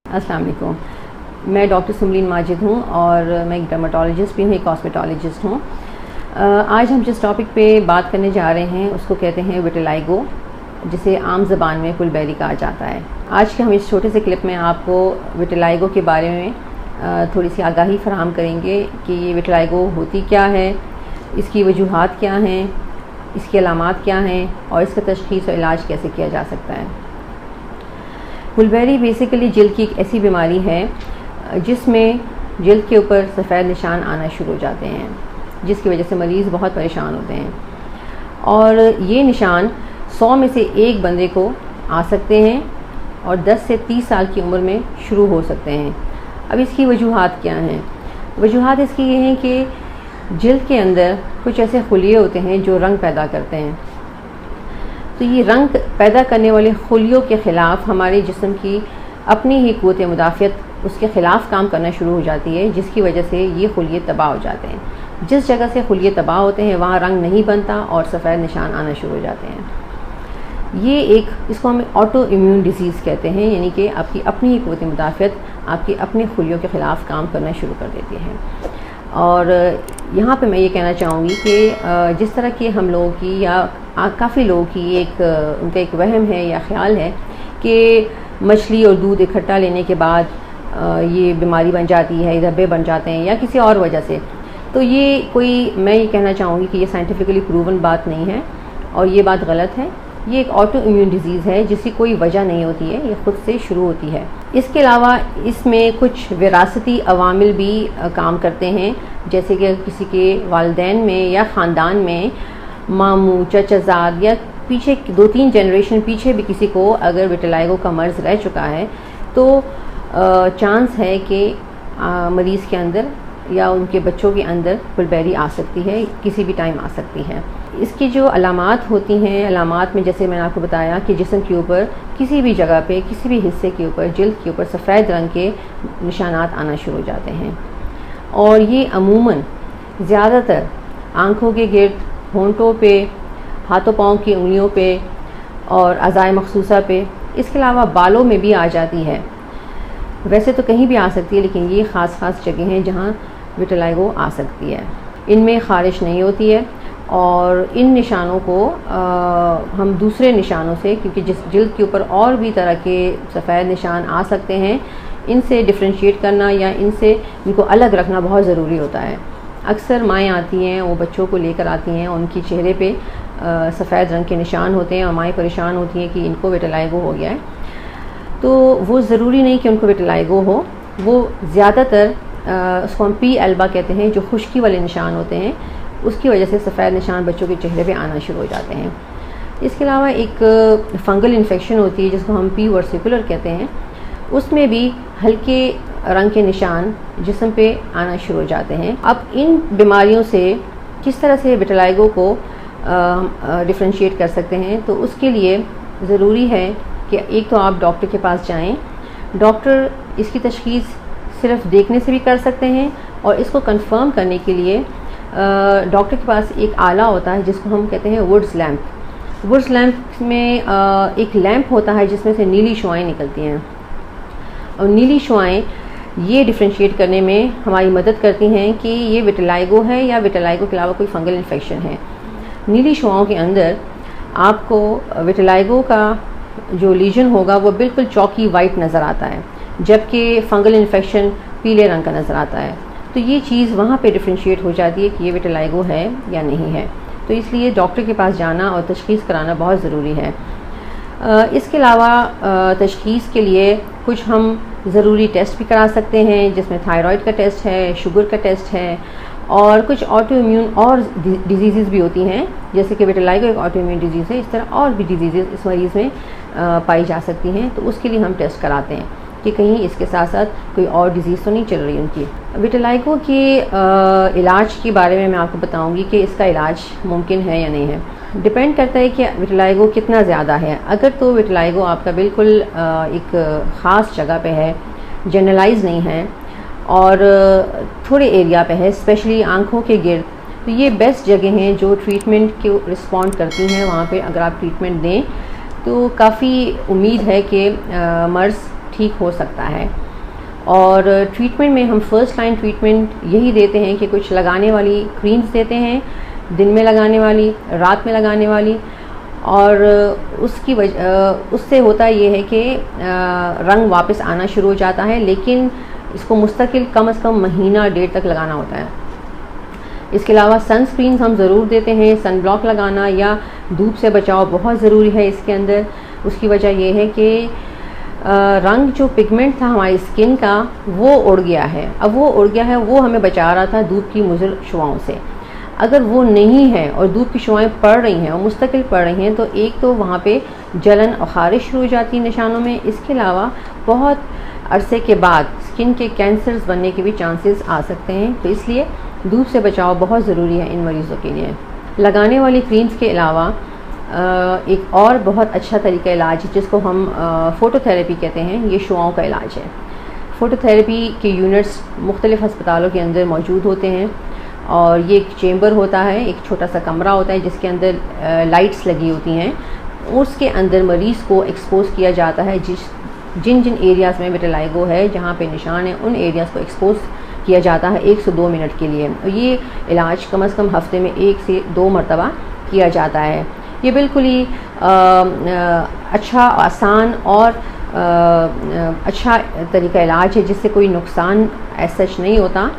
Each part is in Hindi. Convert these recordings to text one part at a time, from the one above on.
अस्सलाम वालेकुम। मैं डॉक्टर सुमलीन माजिद हूँ और मैं एक डर्मेटोलॉजिस्ट भी हूँ, एक कॉस्मेटोलॉजिस्ट हूँ। आज हम जिस टॉपिक पे बात करने जा रहे हैं उसको कहते हैं विटिलाइगो, जिसे आम ज़बान में पुलबेरी कहा जाता है। आज के हम इस छोटे से क्लिप में आपको विटिलाइगो के बारे में थोड़ी सी आगाही फराहम करेंगे कि ये विटिलाइगो होती क्या है, इसकी वजूहात क्या हैं, इसकी अलामात क्या हैं और इसका तशख़ीस और इलाज कैसे किया जा सकता है। पुलबेरी बेसिकली जिल्द की एक ऐसी बीमारी है जिसमें जिल्द के ऊपर सफ़ेद निशान आना शुरू हो जाते हैं, जिसकी वजह से मरीज़ बहुत परेशान होते हैं और ये निशान 100 में से एक बंदे को आ सकते हैं और 10 से 30 साल की उम्र में शुरू हो सकते हैं। अब इसकी वजूहात क्या हैं? वजूहात इसकी ये हैं कि जिल्द के अंदर कुछ ऐसे खुलिये होते हैं जो रंग पैदा करते हैं। तो ये रंग पैदा करने वाले खुलियों के ख़िलाफ़ हमारे जिस्म की अपनी ही क़ुव्वत मुदाफ़ियत उसके ख़िलाफ़ काम करना शुरू हो जाती है, जिसकी वजह से ये खुलिये तबाह हो जाते हैं। जिस जगह से खुलिये तबाह होते हैं वहाँ रंग नहीं बनता और सफ़ेद निशान आना शुरू हो जाते हैं। ये इसको हम ऑटो इम्यून डिजीज़ कहते हैं, यानी कि आपकी अपनी ही क़ुव्वत मुदाफ़ियत आपकी अपने खुलियों के ख़िलाफ़ काम करना शुरू कर देती है। और यहाँ पे मैं ये कहना चाहूँगी कि जिस तरह की हम लोगों की या काफ़ी लोगों की उनका एक वहम है या ख़्याल है कि मछली और दूध इकट्ठा लेने के बाद ये बीमारी बन जाती है, धब्बे बन जाते हैं या किसी और वजह से, तो मैं ये कहना चाहूँगी कि ये साइंटिफिकली प्रूवन बात नहीं है और ये बात गलत है। ये एक ऑटो इम्यून डिजीज़ है जिसकी कोई वजह नहीं होती है, ये ख़ुद से शुरू होती है। इसके अलावा इसमें कुछ विरासती अवामिल भी काम करते हैं, जैसे कि किसी के वालिदैन में या ख़ानदान में मामू, चचाज़ाद या पीछे 2-3 जनरेशन पीछे भी किसी को अगर विटिलाइगो का मर्ज़ रह चुका है तो चांस है कि मरीज़ के अंदर या उनके बच्चों के अंदर पुलबेरी आ सकती है, किसी भी टाइम आ सकती है। इसकी जो अलामात होती हैं, अलामात में जैसे मैंने आपको बताया कि जिस्म के ऊपर किसी भी जगह पे, किसी भी हिस्से के ऊपर, जिल्द के ऊपर सफ़ेद रंग के निशानात आना शुरू हो जाते हैं और ये अमूमन ज़्यादातर आँखों के गिर्द, होंठों पे, हाथों पाँव की उंगलियों पे और अज़ाए मखसूसा पे, इसके अलावा बालों में भी आ जाती है। वैसे तो कहीं भी आ सकती है, लेकिन ये ख़ास जगह हैं जहाँ विटिलाइगो आ सकती है। इनमें ख़ारिश नहीं होती है और इन निशानों को हम दूसरे निशानों से, क्योंकि जिस जिल्द के ऊपर और भी तरह के सफ़ेद निशान आ सकते हैं, इनसे डिफ्रेंशिएट करना या इनको अलग रखना बहुत ज़रूरी होता है। अक्सर माएँ आती हैं, वो बच्चों को लेकर आती हैं, उनकी चेहरे पे सफ़ेद रंग के निशान होते हैं और माएँ परेशान होती हैं कि इनको विटिलाइगो हो गया है। तो वो ज़रूरी नहीं कि उनको विटिलाइगो हो, वो ज़्यादातर उसको हम पी एल्बा कहते हैं, जो खुश्की वाले निशान होते हैं, उसकी वजह से सफ़ेद निशान बच्चों के चेहरे पे आना शुरू हो जाते हैं। इसके अलावा एक फंगल इन्फेक्शन होती है जिसको हम पी वर्सिकुलर कहते हैं, उसमें भी हल्के रंग के निशान जिस्म पे आना शुरू हो जाते हैं। अब इन बीमारियों से किस तरह से विटिलाइगो को डिफ्रेंशिएट कर सकते हैं, तो उसके लिए ज़रूरी है कि एक तो आप डॉक्टर के पास जाएं। डॉक्टर इसकी तशख़ीस सिर्फ देखने से भी कर सकते हैं और इसको कंफर्म करने के लिए डॉक्टर के पास एक आला होता है जिसको हम कहते हैं वुड्स लैम्प। वुड्स लैम्प में एक लैम्प होता है जिसमें से नीली शुआएँ निकलती हैं और नीली शुआएँ ये डिफ्रेंशिएट करने में हमारी मदद करती हैं कि ये विटिलाइगो है या विटिलाइगो के अलावा कोई फंगल इन्फेक्शन है। नीली शुआओं के अंदर आपको विटिलाइगो का जो लीजन होगा वो बिल्कुल चॉकी वाइट नज़र आता है, जबकि फंगल इन्फेक्शन पीले रंग का नज़र आता है। तो ये चीज़ वहाँ पे डिफ्रेंशिएट हो जाती है कि ये विटिलाइगो है या नहीं है। तो इसलिए डॉक्टर के पास जाना और तशख़ीस कराना बहुत ज़रूरी है। इसके अलावा तशख़ीस के लिए कुछ हम ज़रूरी टेस्ट भी करा सकते हैं, जिसमें थायराइड का टेस्ट है, शुगर का टेस्ट है और कुछ ऑटो इम्यून और डिजीज़ भी होती हैं, जैसे कि विटिलाइगो एक ऑटो इम्यून डिजीज़ है, इस तरह और भी डिजीज़ इस मरीज़ में पाई जा सकती हैं। तो उसके लिए हम टेस्ट कराते हैं कि कहीं इसके साथ साथ कोई और डिज़ीज़ तो नहीं चल रही उनकी। विटिलाइगो के इलाज के बारे में मैं आपको बताऊंगी कि इसका इलाज मुमकिन है या नहीं है। डिपेंड करता है कि विटिलाइगो कितना ज़्यादा है। अगर तो विटिलाइगो आपका बिल्कुल एक ख़ास जगह पे है, जनरलाइज नहीं है और थोड़े एरिया पे है, स्पेशली आँखों के गिर्द, तो ये बेस्ट जगह हैं जो ट्रीटमेंट के रिस्पॉन्ड करती हैं। वहाँ पे अगर आप ट्रीटमेंट दें तो काफ़ी उम्मीद है कि मर्ज़ ठीक हो सकता है। और ट्रीटमेंट में हम फर्स्ट लाइन ट्रीटमेंट यही देते हैं कि कुछ लगाने वाली क्रीम्स देते हैं, दिन में लगाने वाली, रात में लगाने वाली, और उसकी उससे होता ये है कि रंग वापस आना शुरू हो जाता है, लेकिन इसको मुस्तकिल कम से कम महीना डेढ़ तक लगाना होता है। इसके अलावा सनस्क्रीन हम ज़रूर देते हैं, सन ब्लॉक लगाना या धूप से बचाव बहुत ज़रूरी है इसके अंदर। उसकी वजह यह है कि रंग जो पिगमेंट था हमारी स्किन का वो उड़ गया है। अब वो उड़ गया है, वो हमें बचा रहा था धूप की मुज़र शुआओं से। अगर वो नहीं है और धूप की शुआएं पड़ रही हैं और मुस्तकिल पड़ रही हैं तो एक तो वहाँ पे जलन और ख़ारिश शुरू हो जाती है निशानों में। इसके अलावा बहुत अरसे के बाद स्किन के कैंसर्स बनने के भी चांसेस आ सकते हैं। तो इसलिए धूप से बचाव बहुत ज़रूरी है इन मरीज़ों के लिए। लगाने वाली क्रीम्स के अलावा एक और बहुत अच्छा तरीका इलाज है जिसको हम फ़ोटोथेरेपी कहते हैं। ये शुआओं का इलाज है। फ़ोटोथेरेपी के यूनिट्स मुख्तलिफ़ हस्पतालों के अंदर मौजूद होते हैं और ये एक चेंबर होता है, एक छोटा सा कमरा होता है जिसके अंदर लाइट्स लगी होती हैं। उसके अंदर मरीज़ को एक्सपोज़ किया जाता है। जिन जिन एरियाज़ में विटिलिगो है, जहाँ पे निशान है, उन एरियाज़ को एक्सपोज़ किया जाता है 1 से 2 मिनट के लिए। और ये इलाज कम से कम हफ्ते में 1 से 2 मरतबा किया जाता है। ये बिल्कुल ही अच्छा, आसान और अच्छा तरीका इलाज है जिससे कोई नुकसान ऐसा सच नहीं होता,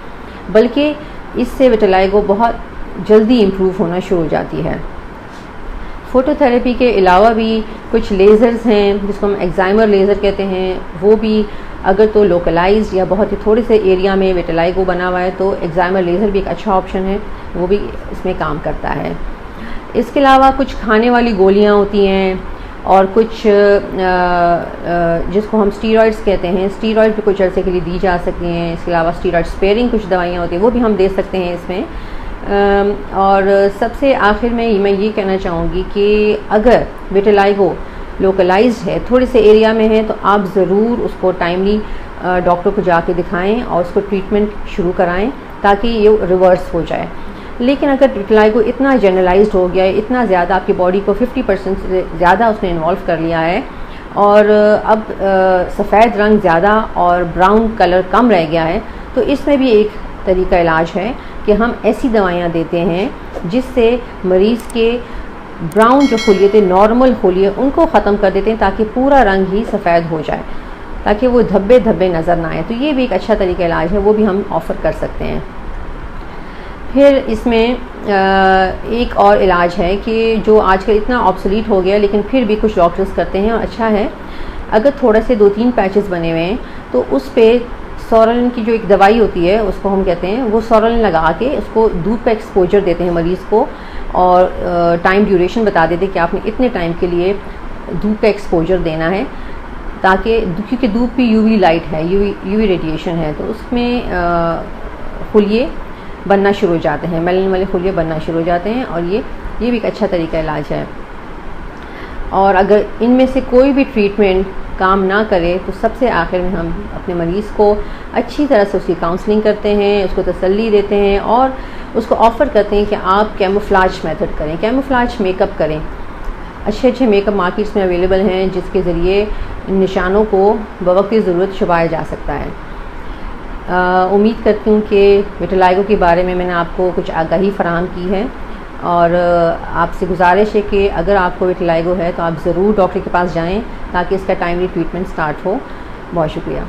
बल्कि इससे विटिलिगो बहुत जल्दी इम्प्रूव होना शुरू हो जाती है। फ़ोटोथेरेपी के अलावा भी कुछ लेज़र्स हैं जिसको हम एक्साइमर लेज़र कहते हैं। वो भी अगर तो लोकलाइज्ड या बहुत ही थोड़े से एरिया में विटिलिगो बना हुआ है तो एक्साइमर लेज़र भी एक अच्छा ऑप्शन है, वो भी इसमें काम करता है। इसके अलावा कुछ खाने वाली गोलियां होती हैं और कुछ जिसको हम स्टीरॉइड्स कहते हैं, स्टीरॉइड भी कुछ अर्से के लिए दी जा सकती हैं। इसके अलावा स्टीरॉइड स्पेयरिंग कुछ दवाइयाँ होती हैं, वो भी हम दे सकते हैं इसमें। और सबसे आखिर में मैं ये कहना चाहूँगी कि अगर विटिलिगो लोकलाइज्ड है, थोड़े से एरिया में है, तो आप ज़रूर उसको टाइमली डॉक्टर को जाके दिखाएं और उसको ट्रीटमेंट शुरू कराएं ताकि ये रिवर्स हो जाए। लेकिन अगर विटिलिगो इतना जनरलाइज्ड हो गया है, इतना ज़्यादा आपकी बॉडी को 50% से ज़्यादा उसने इन्वॉल्व कर लिया है और अब सफ़ेद रंग ज़्यादा और ब्राउन कलर कम रह गया है, तो इसमें भी एक तरीका इलाज है कि हम ऐसी दवाइयाँ देते हैं जिससे मरीज़ के ब्राउन जो खुलियत नॉर्मल खुलियत उनको ख़त्म कर देते हैं ताकि पूरा रंग ही सफ़ेद हो जाए, ताकि वो धब्बे धब्बे नज़र ना आए। तो ये भी एक अच्छा तरीका इलाज है, वो भी हम ऑफ़र कर सकते हैं। फिर इसमें एक और इलाज है कि जो आजकल इतना ऑब्सोलीट हो गया लेकिन फिर भी कुछ डॉक्टर्स करते हैं और अच्छा है। अगर थोड़ा से 2-3 पैचेस बने हुए हैं तो उस पर सोरलिन की जो एक दवाई होती है उसको हम कहते हैं, वो सोरलिन लगा के उसको धूप का एक्सपोजर देते हैं मरीज़ को और टाइम ड्यूरेशन बता देते हैं कि आपने इतने टाइम के लिए धूप का एक्सपोजर देना है, ताकि क्योंकि धूप भी यूवी लाइट है, यूवी रेडिएशन है, तो उसमें खुलिये बनना शुरू हो जाते हैं, मेलानिन वाले खुलिये बनना शुरू हो जाते हैं और ये भी एक अच्छा तरीका इलाज है। और अगर इनमें से कोई भी ट्रीटमेंट काम ना करे तो सबसे आखिर में हम अपने मरीज़ को अच्छी तरह से उसकी काउंसलिंग करते हैं, उसको तसल्ली देते हैं और उसको ऑफ़र करते हैं कि आप कैमोफ्लेज मेथड करें, कैमोफ्लेज मेकअप करें। अच्छे मेकअप मार्केट्स में अवेलेबल हैं जिसके ज़रिए निशानों को बवक्त ज़रूरत छुपाया जा सकता है। उम्मीद करती हूँ कि विटिलिगो के बारे में मैंने आपको कुछ आगाही फराहम की है और आपसे गुजारिश है कि अगर आपको विटिलिगो है तो आप ज़रूर डॉक्टर के पास जाएं ताकि इसका टाइमली ट्रीटमेंट स्टार्ट हो। बहुत शुक्रिया।